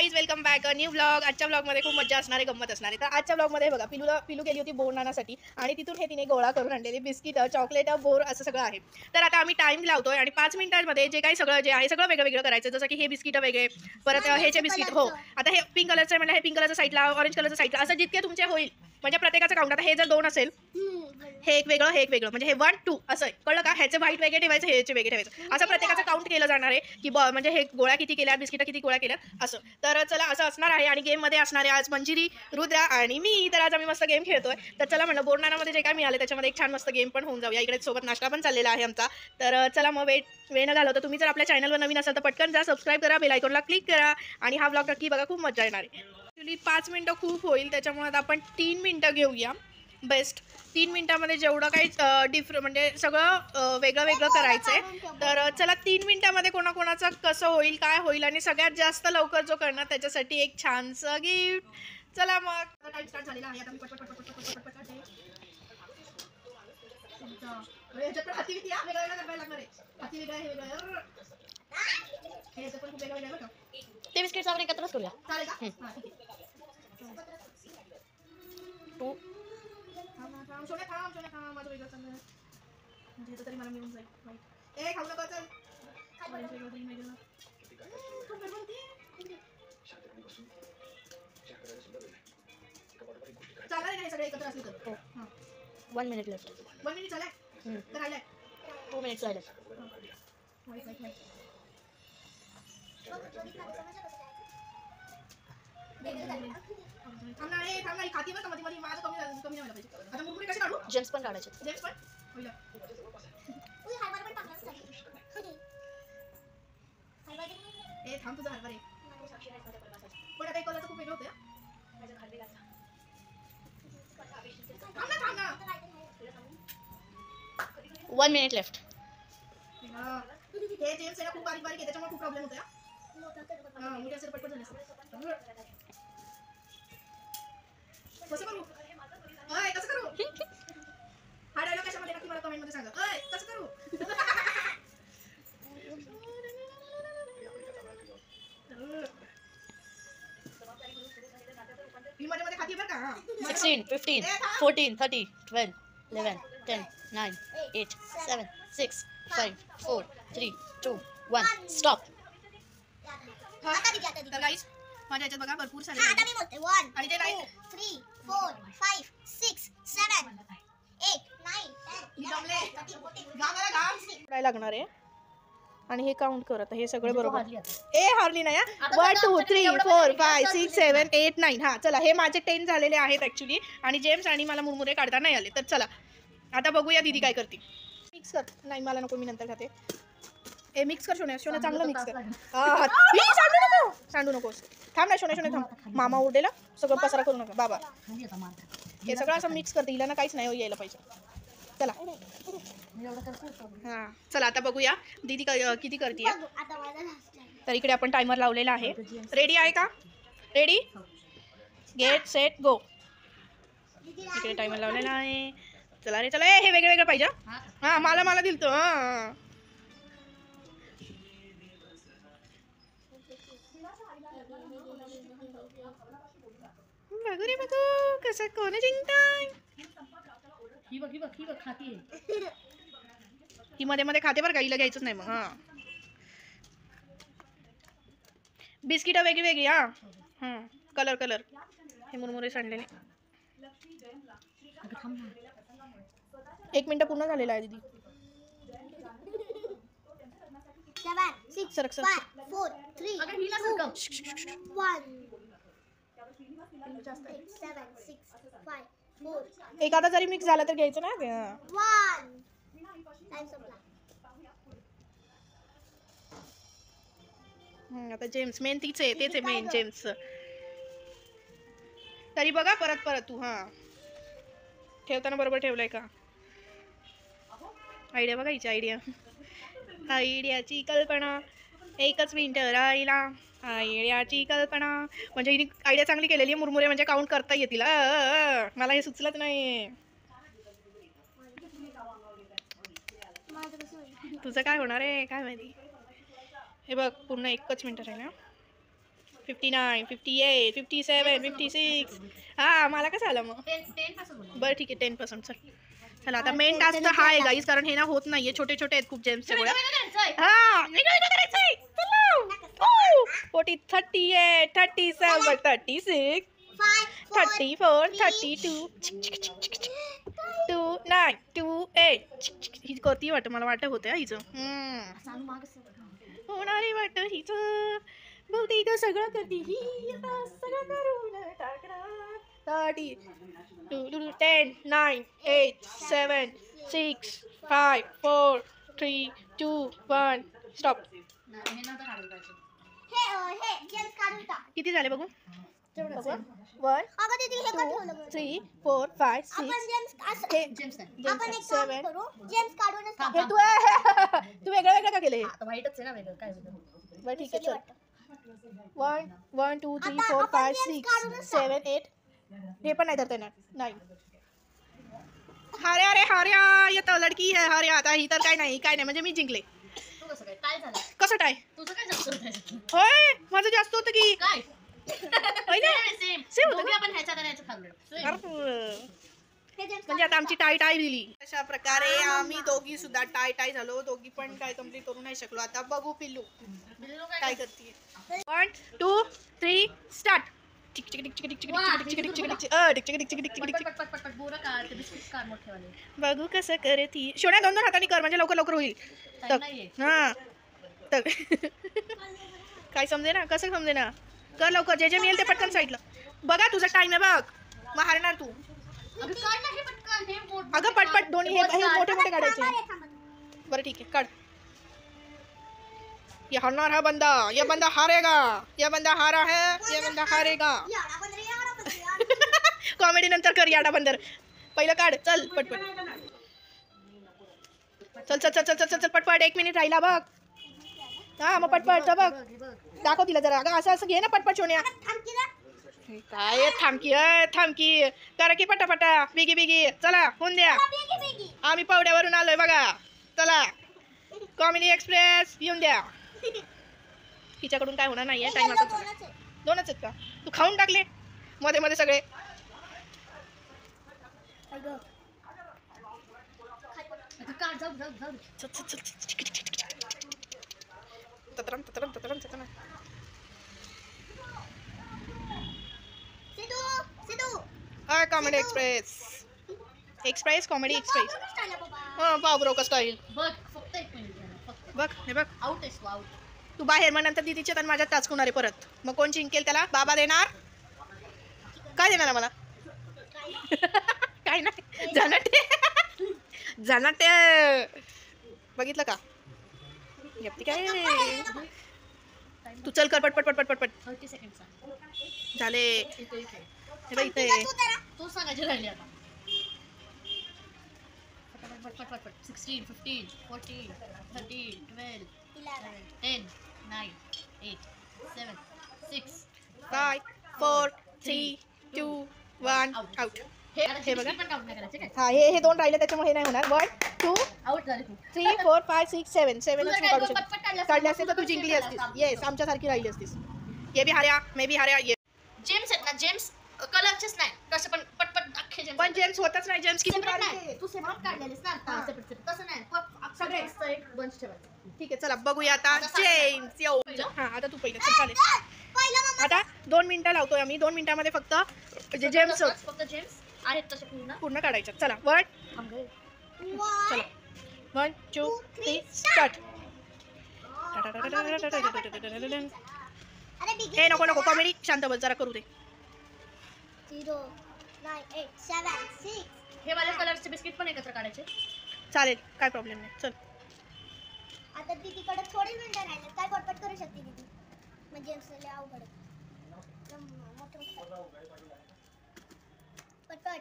Guys welcome back new blog. आजच्या ब्लॉगमध्ये खूप मजा असणार आहे, गंमत असणार आहे. तर आजच्या ब्लॉगमध्ये बघा पिलू गेली होती बोर आणण्यासाठी आणि तिथून हे तिने गोळा करून आणलेली बिस्किट चॉकलेट बोर असं सगळं आहे. तर आता आम्ही टाइम लावतोय आणि 5 मिनिटांमध्ये जे काही सगळं जे आहे सगळं वेगळं वेगळं करायचं. जसं की हे बिस्किट वेगळे, परत ह्याचे बिस्किट हो आता हे पिंक कलरचं म्हणजे हे पिंक कलरच्या साईडला, ऑरेंज कलरच्या साईडला असं जितके तुमचे होईल म्हणजे प्रत्येकाचं काउंट. आता हे जर 2 असेल हे एक वेगळं म्हणजे हे 1 2 असं आहे, कळलं का? ह्याचे व्हाईट वेगळे ठेवायचं, ह्याचे वेगळे ठेवायचं, असं प्रत्येकाचं काउंट केलं जाणार आहे की म्हणजे हे गोळ्या किती केल्या, बिस्किट किती गोळ्या केल्यात असं. तर चला असं असणार आहे आणि गेममध्ये असणार आहे आज मंजिरी, रुद्रा आणि मी. तर आज आम्ही मस्त गेम खेळतोय. तर चला म्हणलं बोरनानामध्ये जे काय मिळाले त्याच्यामध्ये एक छान मस्त गेम पण होऊन जाऊया. इकडे सोबत नाश्ता पण चाललेला आहे आमचा. तर चला मग वेळ न घालवता तुम्ही जर आपल्या चॅनलवर नवीन असाल तर पटकन जा, सबस्क्राईब करा, बेल आयकॉनला क्लिक करा आणि हा ब्लॉग नक्की बघा, खूप मजा येणार आहे. ॲक्च्युली 5 मिनिटं खूप होईल, त्याच्यामुळे आता आपण 3 मिनिटं घेऊया बेस्ट. 3 मिनिटामध्ये जेवढं काही म्हणजे सगळं वेगळं वेगळं करायचं आहे. तर चला 3 मिनिटामध्ये कोणाकोणाचं कसं होईल, काय होईल आणि सगळ्यात जास्त लवकर जो करणार त्याच्यासाठी एक छानसं गिफ्ट. चला मग टाइम स्टार्ट झालेला आहे. आता मी पटपट हाती किती वेगळं वेगळं करायला लागणार आहे. हाती वेगळं हे वेगळं हे पण खूप वेगळं वेगळं बघा. ते बिस्किट्स आपण एकत्रच करूया. चालेल का? हां ठीक आहे. थांब माझं वेगळं चाललं म्हणजे ह्याचं तरी मला मिळून जाईल. ए खाऊ नका, चल चालणार नाही सगळे एकत्र असले तर. 1 मिनिट लेफ्ट. 1 मिनिट झालाय तर राहिलाय 2 मिनिट्स राहिले. थांब ना खाती बरं का मध्ये माझं कमी नाही व्हायला पाहिजे. आता मुरमुरे कसे काढू? जेम्स पण काढायचे. जेम्स पण पहिलं ए थांब तुझा हरभरे पण आता एक कलरचं खूप वेगळं होतं. थांब ना 1 मिनिट लेफ्ट. हे जेम्स आहे खूप बारीक आहे, त्याच्यामुळे खूप प्रॉब्लेम होतो. मोठ्या सर पटपट झाले कसं करू? कसं करू? हा डायलॉग कशामध्ये नक्की मला कमेंट मध्ये सांगा. कसं करू? मध्ये खाती बरं का? 16 15 14 30 12 11 10 9 8 7 6 5 4 3 2 1 स्टॉप. तर गाईस माझ्या याच्यात बघा भरपूर सारे आता मी बोलते 1 आणि ते 2 3 4 5 6 7 8 9 10 लागणार आहे आणि हे काउंट कर. आता हे सगळे बरोबर ए हारली नाही. 1 2 3 4 5 6 7 8 9. हा चला हे माझे 10 झालेले आहेत ऍक्च्युली आणि जेम्स आणि मला मुरमुरे काढता नाही आले. तर चला आता बघूया दीदी काय करते. मिक्स कर. नाही मला नको, मी नंतर खाते. ए मिक्स कर सोन्या चांगलं मिक्स कर. सांडू नकोस. थांब ना सोन्या थांब. मामा ओरडेला सगळं पसारा करू नका बाबा. हे सगळं असं मिक्स करते, हिला ना काहीच नाही यायला पाहिजे. चला हां चला आता बघूया दीदी किती करते. तर इकडे आपण टायमर लावलेला आहे. रेडी आहे का? Ready get set go. इकडे टायमर लावलेला आहे. चला रे चला. हे वेगळं वेगळं पाहिजे. हां मला दिलतो. हां बघू रे बघू कसं कोण जिंकताय. ही मध्ये मध्ये खाते बरं का, हिला घ्यायचंच नाही मग. हां बिस्किट वेगळी वेगळी. हां कलर हे मुरमुरे सांडलेले. 1 मिनिट पूर्ण झालेला आहे दीदी. 7 6 सरक 5 4 3 2 1 7 6 5 4 एखादा जरी मिक्स झाला तर घ्यायचं ना. 1 टाइम संपला. आता जेम्स मेन तेच आहे मेन जेम्स. तरी बघा परत तू. हां ठेवताना बरोबर ठेवलंय का? आयडिया बघा हिची आयडियाची कल्पना. 1च मिनिट राहिला. आयडियाची कल्पना म्हणजे हिने आयडिया चांगली केलेली आहे. मुरमुरे म्हणजे काउंट करता येतील. मला हे सुचलंच नाही. तुझं काय होणार आहे काय माहिती. हे बघ पुन्हा 1च मिनिट राहिला. 59, 58, 57, 56. हा मला कसं आलं मग 10 पासून बोला. बरं ठीक आहे 10%. चला आता मेन टास्क तर हा आहे गाईज, कारण हे ना होत नाहीये, छोटे छोटे आहेत खूप जेम्सच्या गोळ्या. हा करायचंय. 40, 38, 37, 36, 34, 32, 2, 9, 2, 8. ही करती वाटतं, मला वाटत होतं हिचं. चालू मागं सगळं. होणारी वाटतं हिचं, बहुतेक सगळं करते ही, आता सगळं करून टाकणार. 30, 10, 9, 8, 7, 6, 5, 4, 3, 2, 1. स्टॉप. नाही, हे नंतर काढून टाकायचं. हे जेम्स काढून टाक. किती झाले बघू? तेवढंच आहे. 1, अगं दीदी हे का ठेवलं 2, बरं? 3, 4, 5, 6. आपण जेम्स असं हे जेम्स नाही. आपण एक काम 7. करू, जेम्स काढूनच टाकू. हे तू तू वेगळं वेगळं का केलं हे? आता वाईटच आहे ना वेगळं काय होतं. बरं ठीक आहे विसरली चल. वाटतं. 1, 2, 3, आता 4, आपण 5, जेम्स 6, काढूनच 7, 8. हे पण नाही धरता येणार. 9. हार्या रे हार्या, येतं लडकी है हार्या. आता ही तर काय नाही म्हणजे मी जिंकले. तू कसं काय काय झालं कसं टाय? तुझं काय जास्त होतं होय माझं जास्त होतं की काय होय ना? सेम Same होतं दोघी आपण ह्याच्या ह्याचं खाल्लं Same. अरे, हे जेम्स म्हणजे आता आमची टाय टाय दिली. अशा प्रकारे आम्ही दोघी सुद्धा टाय टाय झालो. दोघी पण काय कम्प्लीट करू नाही शकलो. आता बघू पिल्लू बिल्लू काय काय करते. 1, 2, 3 start. Tick tick tick tick tick tick tick tick tick tick tick tick tick tick tick tick tick. पट पट पट पट बोरा काढ ते बिस्किट काढ मोठेवाले बघू कसं करती. शोण्या 2 हाताने कर म्हणजे लवकर लवकर होईल. टाइम नाहीये हा तर काय समजे ना, कसं समजे ना. कर लवकर, जे जे मिळेल ते पटकन साईडला. बघा तुझा टाइम आहे बघ, मग हारणार तू. अगं काढ ना हे पटकन हे मोठ अगं पटपट दोन्ही हे मोठे मोठे काढायचे. थांबा. बरं ठीक आहे काढ. ये हारणार है बंदा, ये बंदा हारेगा, ये बंदा हारा है, ये बंदा हारेगा. याडा बंदर, याडा बंदर, याडा. कॉमेडी नंतर कर याडा बंदर. पहिलं काढ चल पटपट. चल चल चल चल चल चल पटपट. 1 मिनिट राहिला बघ. हा मग पटपट जा बघ. दाखव तिला जरा. अगं असं असं घे ना पटपट सोन्या. थांब की ना. काय थांबकी करा की पटापटा. बिगी बिगी चला होऊन द्या. बेगी बेगी. आम्ही पावड्यावरून आलोय बघा. चला कॉमेडी एक्सप्रेस येऊन द्या. तिच्याकडून काय होणार नाहीये. टाइम येल्लो असं दोनच आहे. 2च आहेत का? तू खाऊन टाकले मध्ये मध्ये सगळे. अगं काढ जाऊ जाऊ जाऊ चल, चल, चल, चल. ततरम ततरम ततरम ततरम. Siddhu, Siddhu. Comedy express. Express comedy express. बाबूनच टाळलं बाबा. हा पाव स्टाईल. बघ फक्त 1 मिनिट फक्त बघ हे बघ. आउट आहेस तू आउट तू बाहेर मग नंतर दीदीच्या आणि माझ्यात टाच होणार आहे परत. मग कोण जिंकेल त्याला बाबा देणार. काय देणार मला? काय नाही जनाटे जनाटे. बघितलं का? येप्ती काय. तू चल कर पटपट पटपट पटपट. 30 सेकंड झाले. इथे हे बघ इथे. तू जरा. तू सांगायचे राहिले आता पट पट पट पट 16 15 14 13 12 11 10 9 8 7 6 5 4 3 2 1 आउट. हे बघा. पण काउंट नाही करायचे काय हा हे 2 राहिले त्याच्यामुळे हे नाही होणार. 1 2 आउट झाले तू 3 4 5 6 7 7 तुझं तू काय काढू तू शकते. पटपट काढलं काढले असते तर तू जिंकली असतीस. येस आमच्यासारखी राहिली असतीस. ये भी हार्या मे भी हार्या. ये जेम्स आहेत ना जेम्स कलरचेच नाही कसं पण पटपट अख्खे जेम्स पण जेम्स होतच नाही. जेम्स किती सेपरेट बारीक आहे. नाही तू सेपरेट काढलेलीस ना आता सेपरेट सेपरेट तसं नाही सगळे मस्त एक बंच ठेवायचं ठीक आहे चला बघूया आता. जेम्स येऊ. हा आता तू पहिलं चल चालेल. पहिलं मम्मा. आता 2 मिनिटं लावतोय आम्ही. 2 मिनिटामध्ये फक्त जे जेम्स फक्त जेम्स आहेत तसे पूर्ण पूर्ण काढायचं. चला 1 One, चला 1 2 3 स्टार्ट. अरे बिगी. हे नको नको कॉमेडी शांत बस जरा करू दे. 0 9 8 7 6. हे वाले कलरचे बिस्किट पण एकत्र काढायचे चालेल काय प्रॉब्लेम नाही. चल आता दीदीकडे थोडी मिनिटं राहिले. काय पटपट करू शकते दीदी. म्हणजे जेम्स लय अवघड आहे. मोठं पटपट.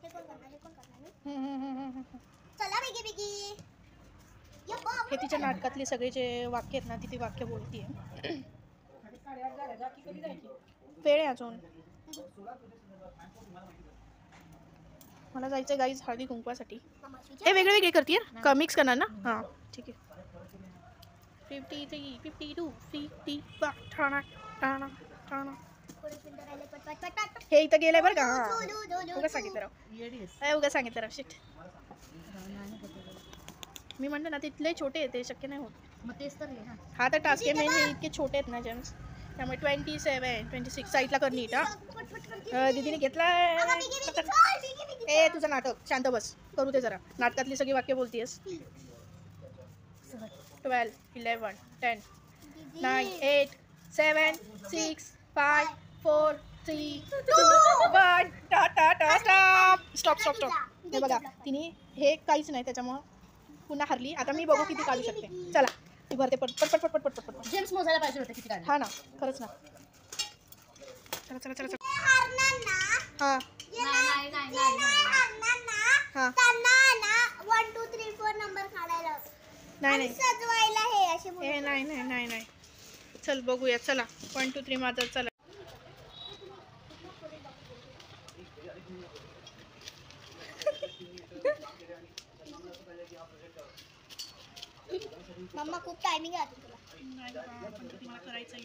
हे कोण करणार? हे कोण करणार? चला बिगी बिगी. ये बाबू. हे तिच्या नाटकातले सगळे जे वाक्य आहेत ना ती वाक्य बोलतीये. वेळ आहे अजून. मला जायचं गाईज हळदी कुंकवासाठी. मामाची हे वेगळे वेगळे करतीये का मिक्स करणार ना? हां ठीक आहे. 53 52 50 टाणा टाणा टाणा. थोडे मिनिटं राहिले पट पट पट पट. हे इथं गेलंय बरं का. दो. उगा सांगितलं राव. येडी आहेस. उगा सांगितलं राव. शिट. मी म्हणलं ना तिथले छोटे आहे ते शक्य नाही होत. मग तेच तर आहे ना. हा तर टास्क आहे मेन. हे इतके छोटे आहेत ना जेम्स. त्यामुळे 27 26 साईडला कर नीट. हा दीदीने घेतलाय. ए तुझं नाटक शांत बस. करू ते जरा. नाटकातली सगळी वाक्य बोलतीयस. 12 11 10 9 8 7 6 5 4 3 2 1 टा टा टा स्टॉप स्टॉप स्टॉप. हे बघा तिने हे काहीच नाही त्याच्यामुळं पुन्हा हरली. आता मी बघू किती काढू शकते. चला ती भरते पट पट पट पट पट पट. जेम्स मोजायला पाहिजे होते किती काढले. हा ना खरंच ना. चला चला चला चला. हारणार ना. हा नाही. हारणार ना. हा त्यांना ना 1 2 3 4 नंबर काढायला नाही आणि नाही सजवायला हे असे ए नाही नाही नाही नाही. चल बघूया चला 1 2 3 माझं चला. मम्मा खूप टायमिंग आहे आता तुला. नाही बाबा, पण ते मला करायचं आहे.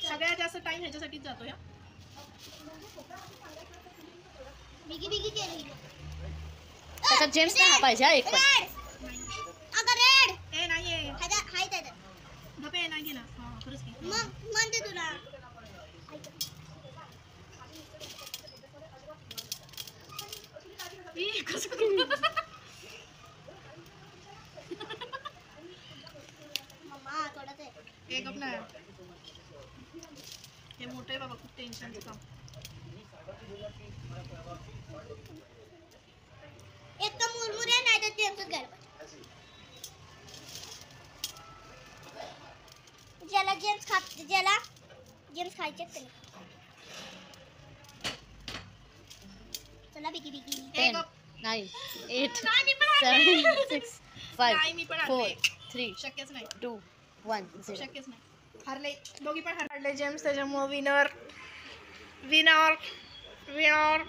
सगळ्यात जास्त टाइम ह्याच्यासाठीच जातो या. बिगी बिगी केली. त्याच्यात जेम्स नाही पाहिजे हा एक पण. रेड. अगं रेड. ए नाहीये हाय त्याच्यात. गपे नाही गेला. हा खरंच की. मग म्हणते तुला. ई, कसं केलं? मम्मा थोडंच आहे. ए गप ना. हे मोठं आहे बाबा खूप टेन्शनचं काम. एक तर मुरमुरे नाही तर जेम्सच घ्यायला पाहिजे. ज्याला जेम्स खायचे त्याला. चला बिगी बिगी. 10 9 8 नाही, मी पण हरले. 7 6 नाही, मी 5 पण 4 हरले. 3 शक्यच नाही 2 1 0. शक्यच नाही. हरले दोघी पण हरले जेम्स त्याच्यामुळे विनर विनर विनर